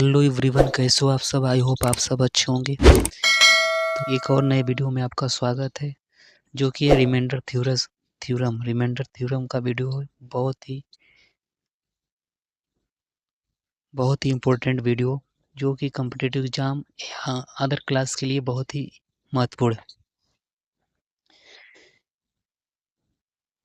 Hello everyone, कैसे हो आप सब। आई होप आप सब अच्छे होंगे। तो एक और नए वीडियो में आपका स्वागत है, जो कि है रिमाइंडर थ्योरम का वीडियो है। बहुत ही इम्पोर्टेंट वीडियो, जो कि कॉम्पिटिटिव एग्जाम या अदर क्लास के लिए बहुत ही महत्वपूर्ण है।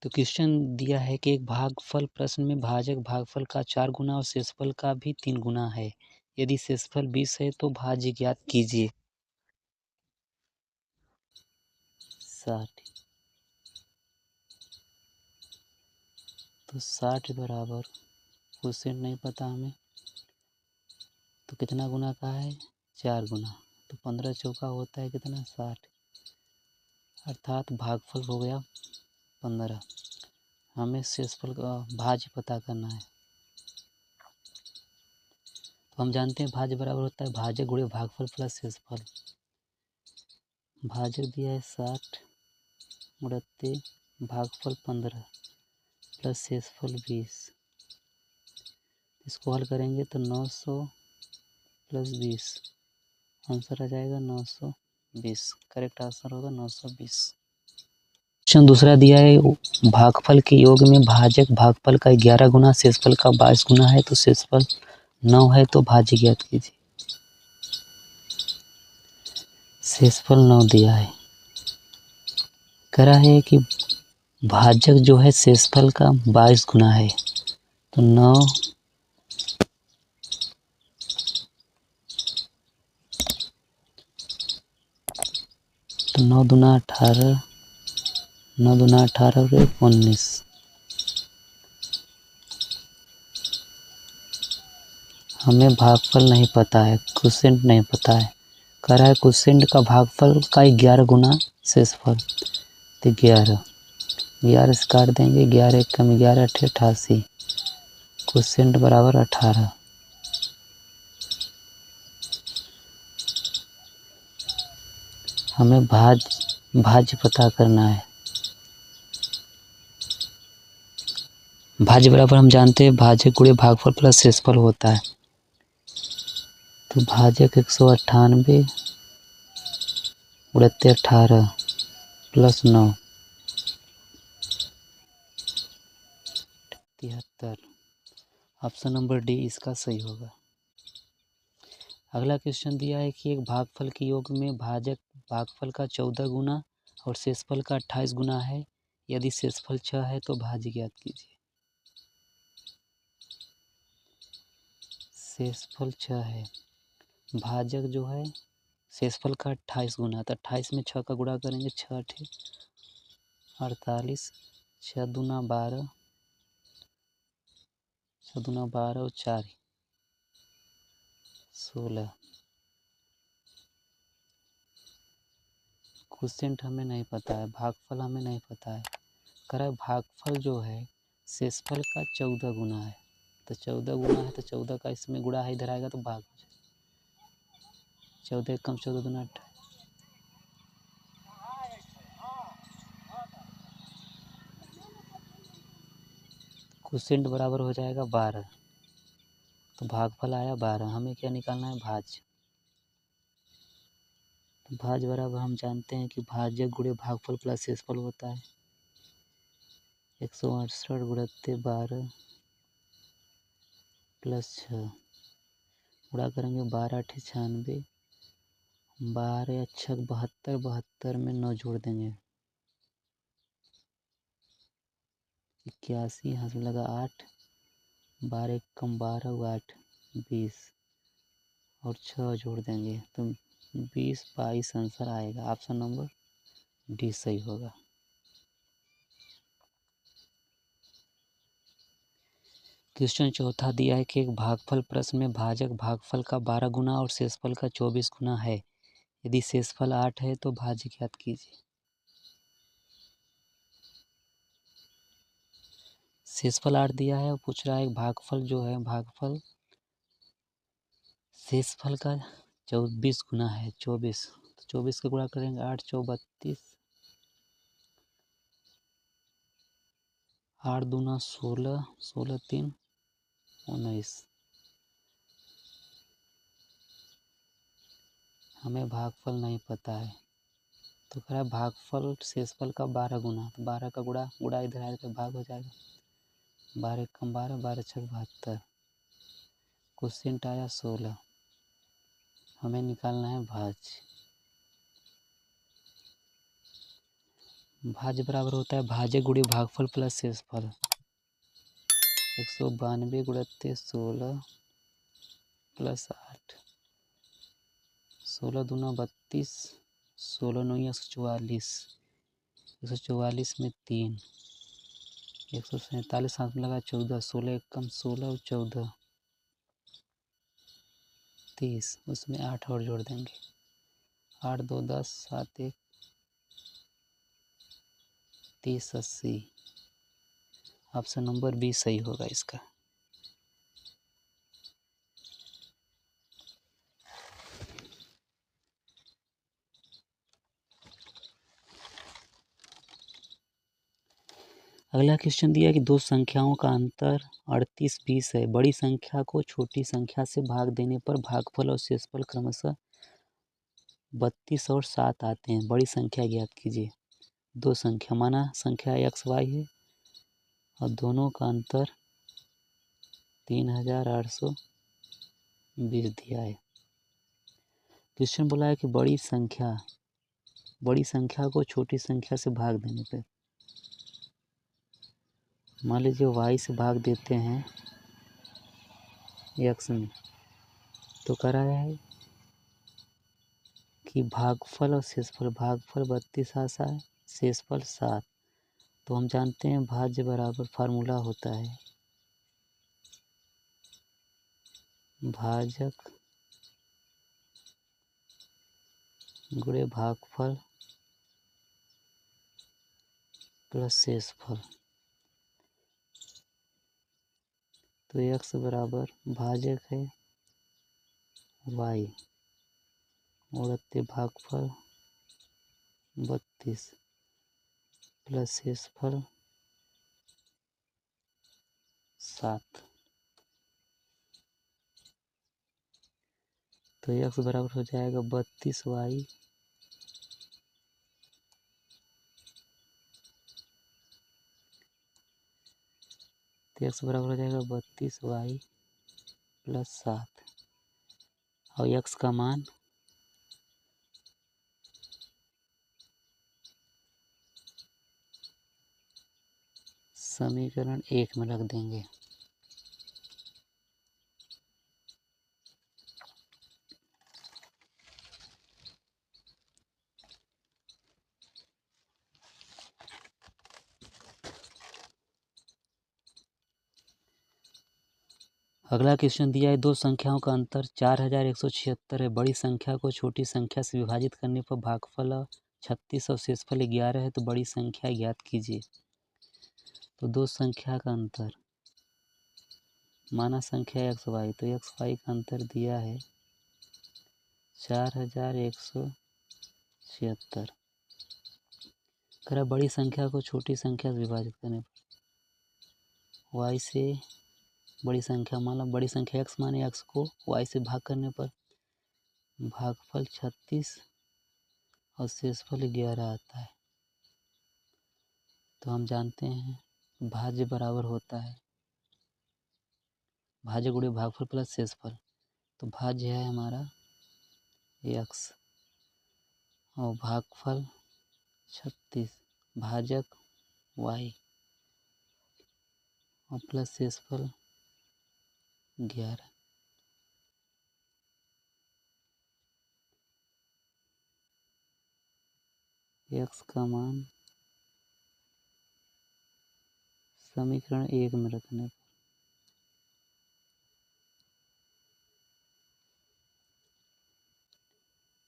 तो क्वेश्चन दिया है कि एक भागफल प्रश्न में भाजक भागफल का 4 गुना और शेषफल का भी 3 गुना है। यदि शेषफल 20 है तो भाज्य ज्ञात कीजिए। 60। तो 60 बराबर क्वेश्चन नहीं पता हमें, तो कितना गुना का है, 4 गुना। तो 15 चौका होता है कितना, 60, अर्थात भागफल हो गया 15। हमें शेषफल का भाज्य पता करना है। तो हम जानते हैं भाज्य बराबर होता है भाजक गुणे भागफल प्लस शेषफल। भाजक दिया है 60 गुणित भागफल 15 प्लस शेषफल 20। इसको हल करेंगे तो 900 प्लस 20, आंसर आ जाएगा 920। करेक्ट आंसर होगा 920। क्वेश्चन दूसरा दिया है, भागफल के योग में भाजक भागफल का 11 गुना शेषफल का 22 गुना है, तो शेषफल 9 है, तो भाज्य ज्ञात कीजिए। शेषफल 9 दिया है, कह रहा है कि भाजक जो है शेषफल का 22 गुना है, तो 9 दूना 18, 9 दूना 18 और 19। हमें भागफल नहीं पता है, क्वोशिएंट नहीं पता है। कह रहा है क्वोशिएंट का भागफल का 11 गुना शेषफल, तो 11 से काट देंगे, 11 एक कम 11 88, क्वोशिएंट बराबर 18। हमें भाज्य पता करना है। भाज्य बराबर हम जानते हैं भाजक गुणे भागफल प्लस शेषफल होता है। तो भाजक 198 गुणित 18 प्लस 9 73। ऑप्शन नंबर डी इसका सही होगा। अगला क्वेश्चन दिया है कि एक भागफल के योग में भाजक भागफल का 14 गुना और शेषफल का 28 गुना है। यदि शेषफल 6 है तो भाज्य ज्ञात कीजिए। शेषफल 6 है, भाजक जो है शेषफल का 28 गुना, तो 28 में 6 का गुणा करेंगे, 6 अठे 48, 6 दूना 12, 6 दूना 12 और 4 16। क्वोशिएंट हमें नहीं पता है, भागफल हमें नहीं पता है। कह रहा है भागफल जो है शेषफल का 14 गुना है, तो 14 गुना है तो 14 का इसमें गुणा है, इधर आएगा तो भाग 14 कम 14 दूना 28। क्वोशिएंट बराबर हो जाएगा 12, तो भागफल आया 12। हमें क्या निकालना है, भाज्य। तो भाज्य बराबर हम जानते हैं कि भाजक गुणे भागफल प्लस शेषफल होता है। 168 गुणित 12 प्लस 6 गुणा करेंगे, 12 अठे 96, 12 अच्छा 72, 72 में 9 जोड़ देंगे, 81, यहाँ से लगा 8, 12 एक कम 12 8 20 और 6 जोड़ देंगे, तो 20 22 आंसर आएगा। ऑप्शन नंबर डी सही होगा। क्वेश्चन चौथा दिया है कि एक भागफल प्रश्न में भाजक भागफल का 12 गुना और शेषफल का 24 गुना है। यदि शेषफल 8 है तो भाज्य ज्ञात कीजिए। शेषफल 8 दिया है और पूछ रहा है भागफल जो है भागफल शेषफल का 24 गुना है, 24, तो 24 का गुणा करेंगे, 8 चौ 32, 8 दूना 16, 16 3 19, हमें भागफल नहीं पता है, तो कह रहा है भागफल शेषफल का 12 गुना। तो 12 का गुड़ा इधर आएगा तो भाग हो जाएगा। 12 कम 12, 12 छक 72। क्वेश्चन आया 16। हमें निकालना है भाज्य। भाज्य बराबर होता है भाज्य गुणे भागफल प्लस शेषफल। 192 गुणित 16 प्लस 8। 16 दूना 32, 16 नौ 144। 144 में 3, 147 साथ में लगा 14। 16 एक कम 16 और 14 30। उसमें 8 और जोड़ देंगे। 8 2 10, 7 1 30 80। ऑप्शन नंबर बी सही होगा इसका। अगला क्वेश्चन दिया है कि दो संख्याओं का अंतर 38 20 है। बड़ी संख्या को छोटी संख्या से भाग देने पर भागफल और शेषफल क्रमशः 32 और 7 आते हैं। बड़ी संख्या ज्ञात कीजिए। दो संख्या माना संख्या x y है और दोनों का अंतर 3820 दिया है। क्वेश्चन बोला है कि बड़ी संख्या को छोटी संख्या से भाग देने पर, मान लीजिए y से भाग देते हैं x में, तो कह रहा है कि भागफल और शेषफल। भागफल 32 आशा है, शेषफल 7। तो हम जानते हैं भाज्य बराबर फार्मूला होता है भाजक गुणे भागफल प्लस शेषफल। तो x बराबर भाजक है y उड़ते भागफल 32 प्लस शेषफल 7। तो x बराबर हो जाएगा 32y तो x बराबर हो जाएगा 32y प्लस 7 और x का मान समीकरण 1 में रख देंगे। अगला क्वेश्चन दिया है दो संख्याओं का अंतर 4176 है। बड़ी संख्या को छोटी संख्या से विभाजित करने पर भागफल 36 और शेषफल 11 है। तो बड़ी संख्या ज्ञात कीजिए। तो दो संख्या का अंतर माना संख्या एक्स वाई, तो एक्स वाई का अंतर दिया है 4176। कह बड़ी संख्या को छोटी संख्या से विभाजित करने पर वाई से बड़ी संख्या मान बड़ी संख्या एक्स माने एक्स को वाई से भाग करने पर भागफल 36 और शेषफल 11 आता है। तो हम जानते हैं भाज्य बराबर होता है भाज्य गुणे भागफल प्लस शेषफल। तो भाज्य है हमारा x और भागफल 36, भाजक y और प्लस शेषफल 11। x का मान समीकरण 1 में रखने पर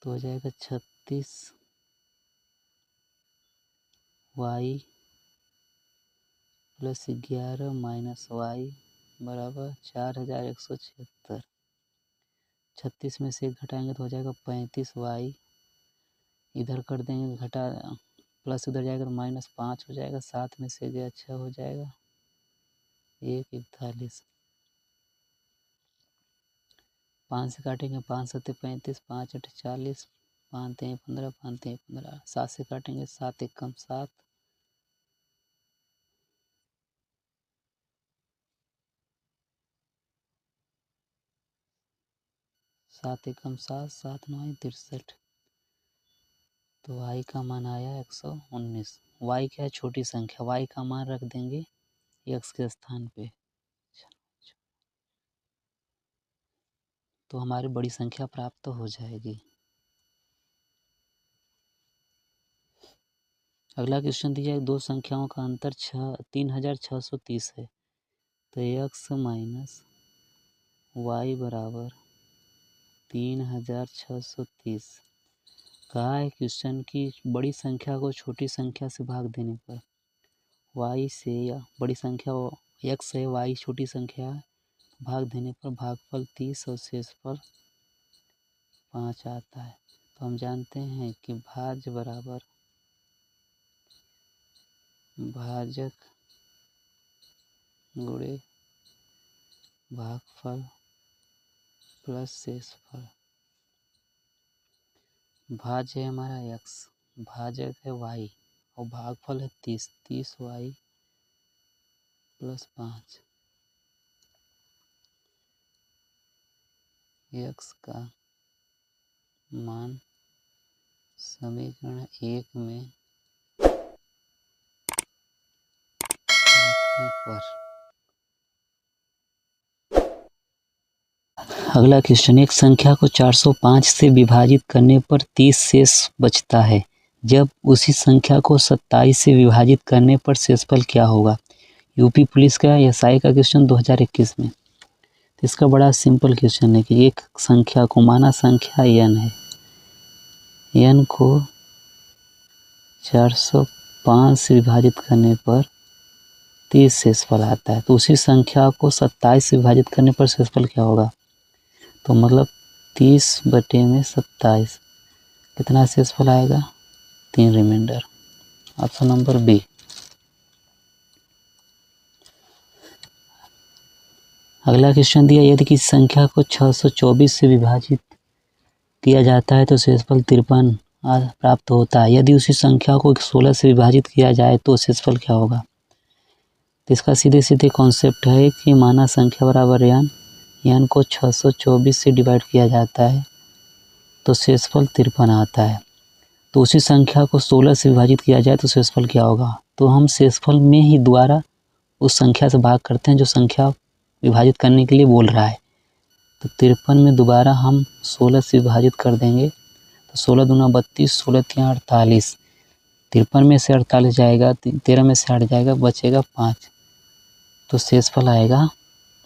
तो हो जाएगा 36y प्लस 11 माइनस y बराबर 4176। 36 में से 1 घटाएंगे तो हो जाएगा 35y। इधर कर देंगे घटा प्लस उधर जाएगा तो माइनस 5 हो जाएगा। 7 में से गया 6 हो जाएगा 141। 5 से काटेंगे 5 7 35, 5 8 40, 5 3 15, 5 3 15, 7 से काटेंगे, 7 1 कम 7, 7 1 कम 7, 7 9 63। तो y का मान आया 119। y क्या है? छोटी संख्या। y का मान रख देंगे x के स्थान पे, तो हमारी बड़ी संख्या प्राप्त हो जाएगी। अगला क्वेश्चन दिया है, दो संख्याओं का अंतर 3630 है, तो x माइनस वाई बराबर 3630। कहा है क्वेश्चन की बड़ी संख्या को छोटी संख्या से भाग देने पर y से, या बड़ी संख्या x है, y छोटी संख्या है, भाग देने पर भागफल 30 और शेषफल 5 आता है। तो हम जानते हैं कि भाज्य बराबर भाजक गुणे भागफल प्लस शेषफल। भाज्य है हमारा x, भाजक है y और भागफल है 30, 30y प्लस 5। x का मान समीकरण 1 में रखने पर। अगला क्वेश्चन, एक संख्या को 405 से विभाजित करने पर 30 शेष बचता है, जब उसी संख्या को 27 से विभाजित करने पर शेषफल क्या होगा? यूपी पुलिस का एसआई का क्वेश्चन 2021 में। तो इसका बड़ा सिंपल क्वेश्चन है कि एक संख्या को, माना संख्या n है, n को 405 से विभाजित करने पर 30 शेषफल आता है, तो उसी संख्या को 27 से विभाजित करने पर शेषफल क्या होगा? तो मतलब 30/27 कितना शेषफल आएगा? 3 रिमाइंडर। Option number B. अगला क्वेश्चन दिया, यदि किसी संख्या को 624 से विभाजित किया जाता है तो शेषफल 53 प्राप्त होता है, यदि उसी संख्या को 16 से विभाजित किया जाए तो शेषफल क्या होगा? तो इसका सीधे सीधे कॉन्सेप्ट है कि माना संख्या बराबर n को 624 से डिवाइड किया जाता है तो शेषफल 53 आता है, तो उसी संख्या को 16 से विभाजित किया जाए तो शेषफल क्या होगा? तो हम शेषफल में ही दोबारा उस संख्या से भाग करते हैं जो संख्या विभाजित करने के लिए बोल रहा है। तो 53 में दोबारा हम 16 से विभाजित कर देंगे, तो 16 दूना 32, 16 3 48, 53 में से 48 जाएगा, 13 में से 8 जाएगा, बचेगा 5, तो शेषफल आएगा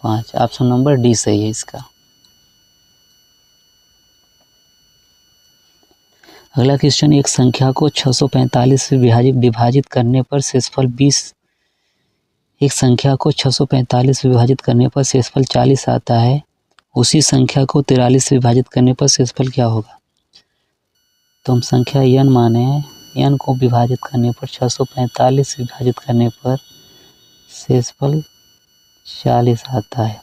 5। ऑप्शन नंबर डी सही है इसका। अगला क्वेश्चन, एक संख्या को 645 से विभाजित करने पर शेषफल 20, एक संख्या को 645 से विभाजित करने पर शेषफल 40 आता है, उसी संख्या को 43 से विभाजित करने पर शेषफल क्या होगा? तो हम संख्या n माने हैं, n को विभाजित करने पर 645 से विभाजित करने पर शेषफल 40 आता है,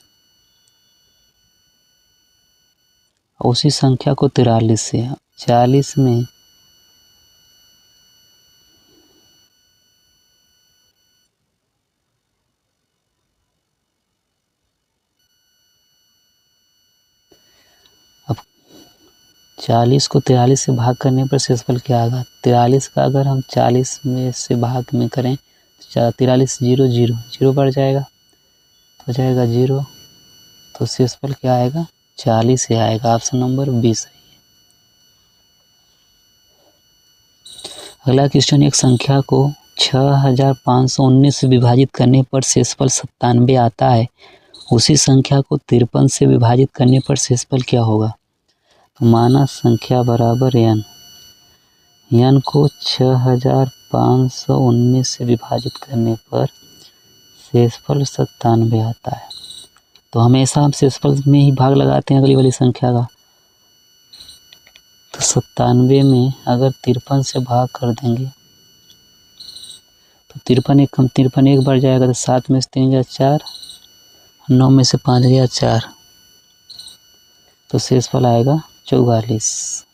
उसी संख्या को 43 से, 40 में अब 40 को 43 से भाग करने पर शेषफल क्या आएगा? 43 का अगर हम 40 में से भाग में करें तो 43 0 0 0 बढ़ जाएगा, तो हो जाएगा 0, तो शेषफल क्या आएगा? 40 ही आएगा। ऑप्शन नंबर बी सही है। अगला क्वेश्चन, एक संख्या को 6519 से विभाजित करने पर शेषफल 97 आता है, उसी संख्या को 53 से विभाजित करने पर शेषफल क्या होगा? तो माना संख्या बराबर n को 6519 से विभाजित करने पर शेषफल 97 आता है, तो हमेशा हम शेषफल में ही भाग लगाते हैं अगली वाली संख्या का। तो 97 में अगर 53 से भाग कर देंगे तो 53 एक कम 53 एक बार जाएगा, तो 7 में से 3 गया 4, 9 में से 5 गया 4, तो शेषफल आएगा 44।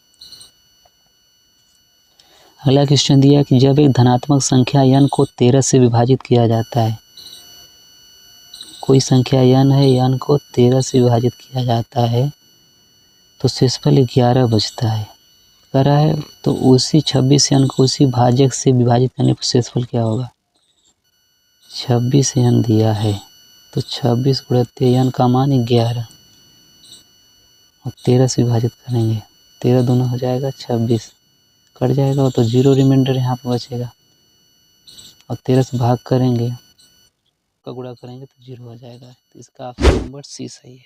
अगला क्वेश्चन दिया कि जब एक धनात्मक संख्या n को 13 से विभाजित किया जाता है, कोई संख्या n है, n को 13 से विभाजित किया जाता है तो शेषफल 11 बचता है करा है। तो उसी 26 n को उसी भाजक से विभाजित करने पर शेषफल क्या होगा? 26 n दिया है तो 26 गुणित n का मान 11 और 13 से विभाजित करेंगे, 13 दूना हो जाएगा 26, कट जाएगा तो 0 रिमाइंडर यहाँ पर बचेगा और 13 से भाग करेंगे का गुणा करेंगे तो 0 हो जाएगा। तो इसका ऑप्शन नंबर सी सही है।